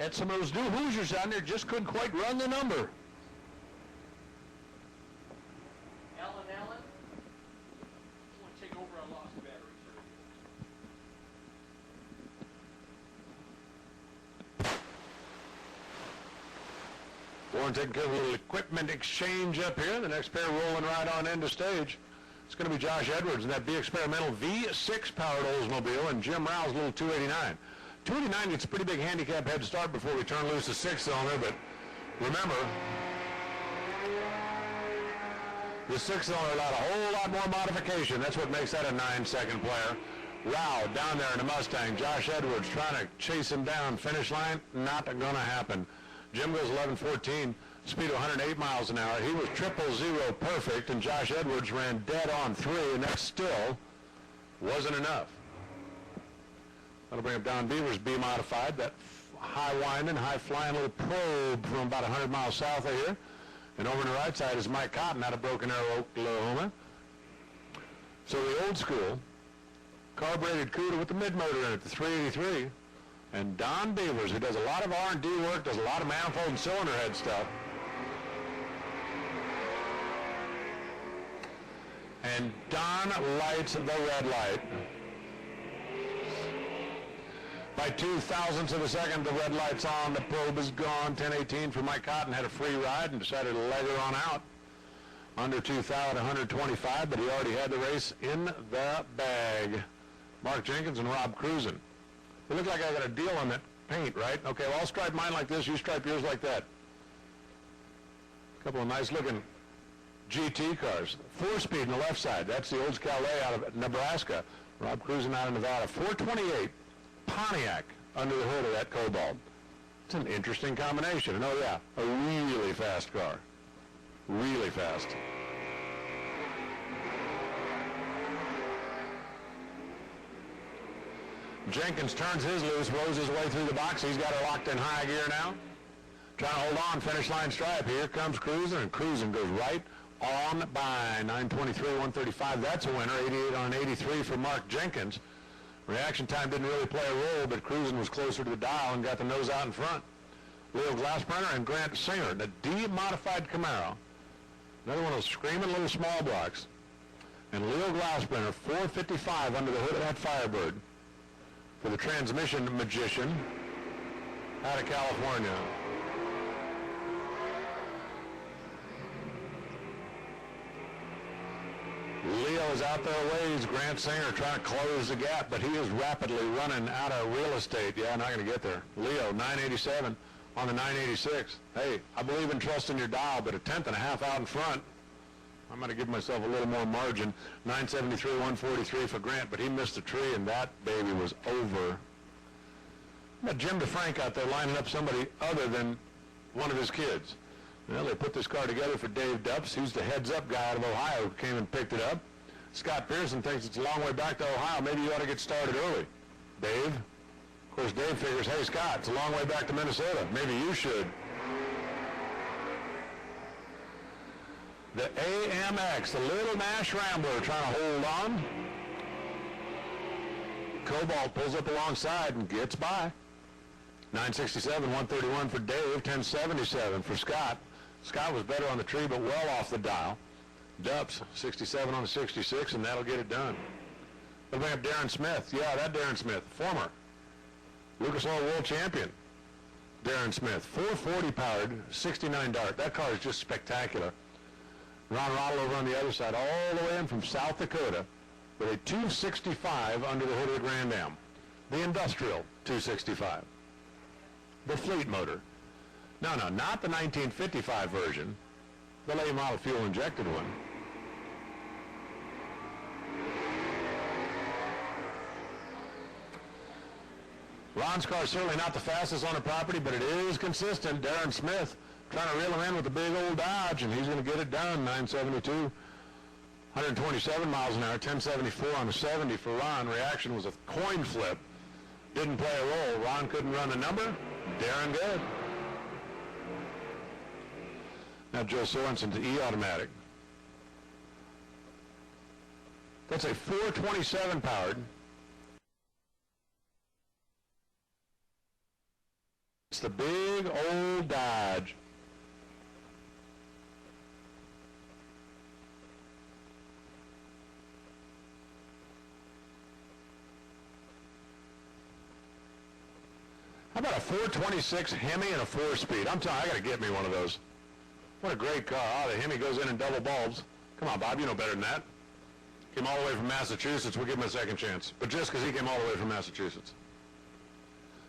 Had some of those new Hoosiers on there, just couldn't quite run the number. Allen, I want to take over. I lost the battery. Warren taking care of a little equipment exchange up here. The next pair rolling right on into stage. It's going to be Josh Edwards and that Be Experimental V6 powered Oldsmobile and Jim Rowell's little 289. 289 gets a pretty big handicap head start before we turn loose the six-cylinder, but remember, the six-cylinder allowed a whole lot more modification. That's what makes that a 9-second player. Rowell down there in the Mustang. Josh Edwards trying to chase him down. Finish line, not going to happen. Jim goes 11:14, speed of 108 miles an hour. He was 000 perfect, and Josh Edwards ran dead on 3, and that still wasn't enough. That'll bring up Don Beaver's B modified, that high-winding, high-flying little probe from about 100 miles south of here. And over on the right side is Mike Cotton out of Broken Arrow, Oklahoma. So the old school carbureted Cuda with the mid-motor in it, the 383. And Don Beavers, who does a lot of R&D work, does a lot of manifold and cylinder head stuff. And Don lights the red light. By 2,000ths of a second, the red light's on, the probe is gone. 10:18 for Mike Cotton, had a free ride and decided to leg her on out. Under 2,000, 125, but he already had the race in the bag. Mark Jenkins and Rob Cruzen. It looked like I got a deal on that paint, right? Okay, well, I'll stripe mine like this, you stripe yours like that. A couple of nice-looking GT cars. 4-speed on the left side. That's the Olds Calais out of Nebraska. Rob Cruzen out of Nevada. 428. Pontiac under the hood of that Cobalt. It's an interesting combination. And oh yeah, a really fast car. Really fast. Jenkins turns his loose, rolls his way through the box. He's got her locked in high gear now. Trying to hold on, finish line stripe. Here comes Cruzen, and Cruzen goes right on by. 923, 135. That's a winner. 88 on 83 for Mark Jenkins. Reaction time didn't really play a role, but Cruzen was closer to the dial and got the nose out in front. Leo Glassbrenner and Grant Singer, the D-modified Camaro. Another one of those screaming little small blocks. And Leo Glassbrenner, 455 under the hood of that Firebird for the transmission magician out of California. Leo is out there a ways. Grant Singer trying to close the gap, but he is rapidly running out of real estate. Yeah, not going to get there. Leo, 987 on the 986. Hey, I believe in trusting your dial, but a tenth and a half out in front. I'm going to give myself a little more margin. 973, 143 for Grant, but he missed the tree, and that baby was over. Got Jim DeFrank out there lining up somebody other than one of his kids. Well, they put this car together for Dave Dupps, who's the heads-up guy out of Ohio who came and picked it up. Scott Pearson thinks it's a long way back to Ohio. Maybe you ought to get started early. Dave? Of course, Dave figures, hey, Scott, it's a long way back to Minnesota. Maybe you should. The AMX, the little Nash Rambler, trying to hold on. Cobalt pulls up alongside and gets by. 967, 131 for Dave, 1077 for Scott. Scott was better on the tree, but well off the dial. Dupps, 67 on the 66, and that'll get it done. They'll bring up Darren Smith. Yeah, that Darren Smith, former Lucas Oil World Champion. Darren Smith, 440 powered, 69 Dart. That car is just spectacular. Ron Rottle over on the other side, all the way in from South Dakota, with a 265 under the hood of the Grand Am. The industrial 265. The fleet motor. No, not the 1955 version. The late model fuel injected one. Ron's car is certainly not the fastest on the property, but it is consistent. Darren Smith trying to reel him in with the big old Dodge, and he's going to get it done. 972, 127 miles an hour, 1074 on the 70 for Ron. Reaction was a coin flip. Didn't play a role. Ron couldn't run a number. Darren good. Now Joe Sorensen's E-automatic. That's a 427 powered It's the big old Dodge. How about a 426 Hemi and a 4-speed? I'm telling you, I got to get me one of those. What a great car. Oh, the Hemi goes in double bulbs. Come on, Bob, you know better than that. Came all the way from Massachusetts. We'll give him a second chance. But just because he came all the way from Massachusetts.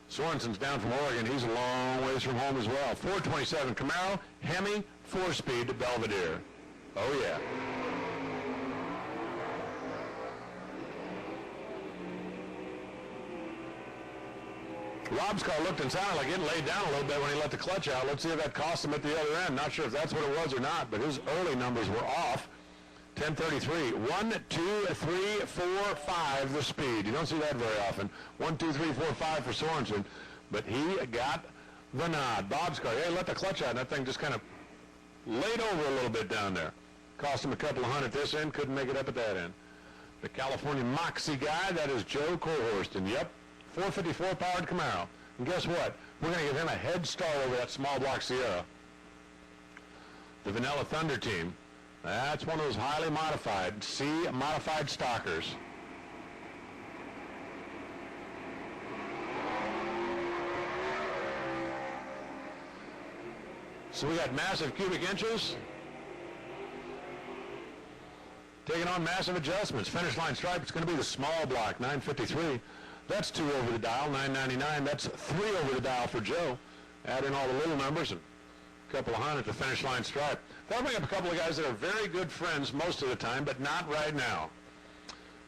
Sorensen's down from Oregon. He's a long ways from home as well. 427 Camaro, Hemi, 4-speed Belvedere. Oh, yeah. Rob's car looked and sounded like it laid down a little bit when he let the clutch out. Let's see if that cost him at the other end. Not sure if that's what it was or not, but his early numbers were off. 1033. 1, 2, 3, 4, 5, the speed. You don't see that very often. 1, 2, 3, 4, 5 for Sorensen, but he got the nod. Bob's car, hey, let the clutch out, and that thing just kind of laid over a little bit down there. Cost him a couple of hundred this end, couldn't make it up at that end. The California Moxie guy, that is Joe Korhorst, and yep, 454 powered Camaro. And guess what? We're going to give him a head start over that small block Sierra. The Vanilla Thunder team, that's one of those highly modified, C-modified stockers. So we got massive cubic inches, taking on massive adjustments. Finish line stripe, it's going to be the small block, 953. That's 2 over the dial, 999. That's 3 over the dial for Joe. Add in all the little numbers and a couple of hundred at the finish line stripe. That'll bring up a couple of guys that are very good friends most of the time, but not right now.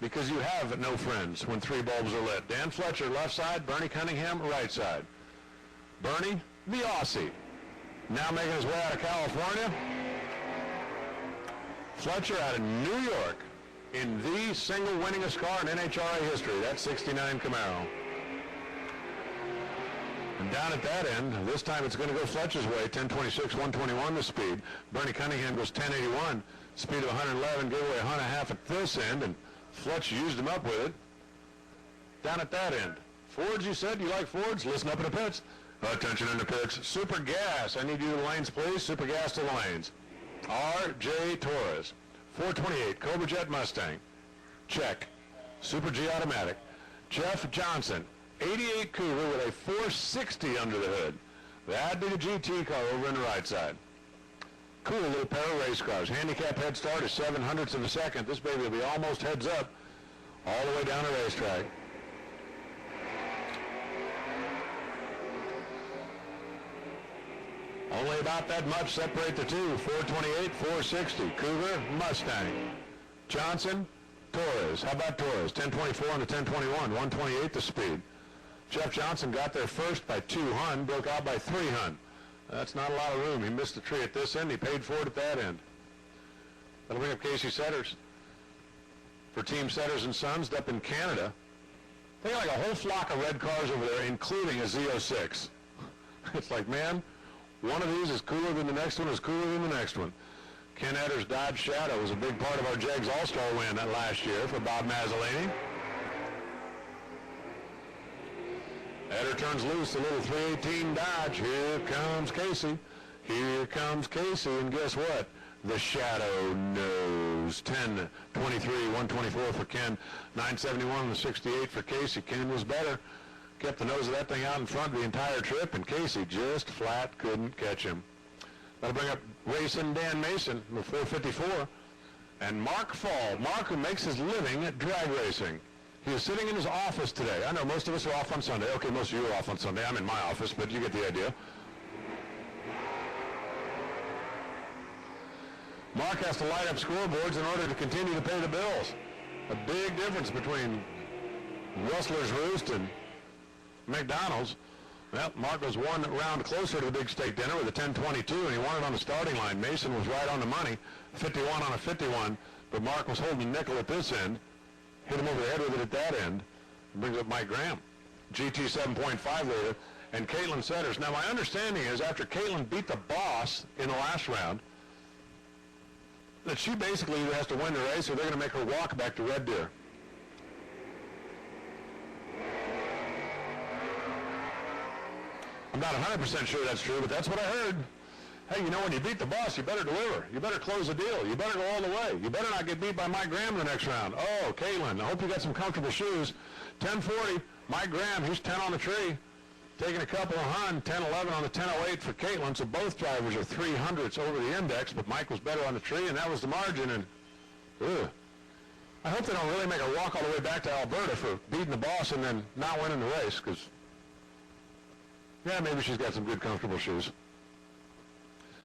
Because you have no friends when 3 bulbs are lit. Dan Fletcher, left side. Bernie Cunningham, right side. Bernie, the Aussie. Now making his way out of California. Fletcher out of New York in the single winningest car in NHRA history. That's 69 Camaro. And down at that end, this time it's going to go Fletcher's way, 1026, 121 the speed. Bernie Cunningham goes 1081, speed of 111, gave away 100.5 at this end, and Fletcher used him up with it. Down at that end. Fords, you said? You like Fords? Listen up in the pits. Attention in the pits. Super Gas. I need you to the lanes, please. Super Gas to the lanes. R.J. Torres. 428 Cobra Jet Mustang. Check. Super G Automatic. Jeff Johnson. 88 Cougar with a 460 under the hood. That'd be the GT car over on the right side. Cool little pair of race cars. Handicap head start is 7/100ths of a second. This baby will be almost heads up all the way down the racetrack. Only about that much separate the two. 428, 460. Cougar, Mustang. Johnson, Torres. How about Torres? 1024 on the 1021. 128 the speed. Jeff Johnson got there first by 2 hun, broke out by 3 hun. That's not a lot of room. He missed the tree at this end. He paid for it at that end. That'll bring up Casey Setters. For Team Setters and Sons up in Canada. They got like a whole flock of red cars over there, including a Z06. It's like, man, one of these is cooler than the next one, is cooler than the next one. Ken Etter's Dodge Shadow was a big part of our Jegs All-Star win that last year for Bob Mazzolini. Etter turns loose, a little 318 Dodge. Here comes Casey. Here comes Casey, and guess what? The Shadow knows. 10-23, 124 for Ken. 971 and 68 for Casey. Ken was better. Kept the nose of that thing out in front the entire trip, and Casey just flat couldn't catch him. That'll bring up Racing Dan Mason with 454. And Mark Fall. Mark, who makes his living at drag racing. He was sitting in his office today. I know most of us are off on Sunday. Okay, most of you are off on Sunday. I'm in my office, but you get the idea. Mark has to light up scoreboards in order to continue to pay the bills. A big difference between Rustler's Roost and McDonald's. Well, Mark was 1 round closer to the big steak dinner with a 1022, and he won it on the starting line. Mason was right on the money, 51 on a 51, but Mark was holding a nickel at this end. Hit him over the head with it at that end. Brings up Mike Graham. GT 7.5 later. And Caitlin Setters. Now, my understanding is after Caitlin beat the boss in the last round, that she basically either has to win the race or they're going to make her walk back to Red Deer. I'm not 100% sure that's true, but that's what I heard. Hey, you know, when you beat the boss, you better deliver. You better close the deal. You better go all the way. You better not get beat by Mike Graham in the next round. Oh, Caitlin, I hope you got some comfortable shoes. 10:40, Mike Graham, he's 10 on the tree. Taking a couple of 10-11 on the 10:08 for Caitlin, so both drivers are 300ths over the index, but Mike was better on the tree, and that was the margin, and I hope they don't really make her walk all the way back to Alberta for beating the boss and then not winning the race, because, yeah, maybe she's got some good, comfortable shoes.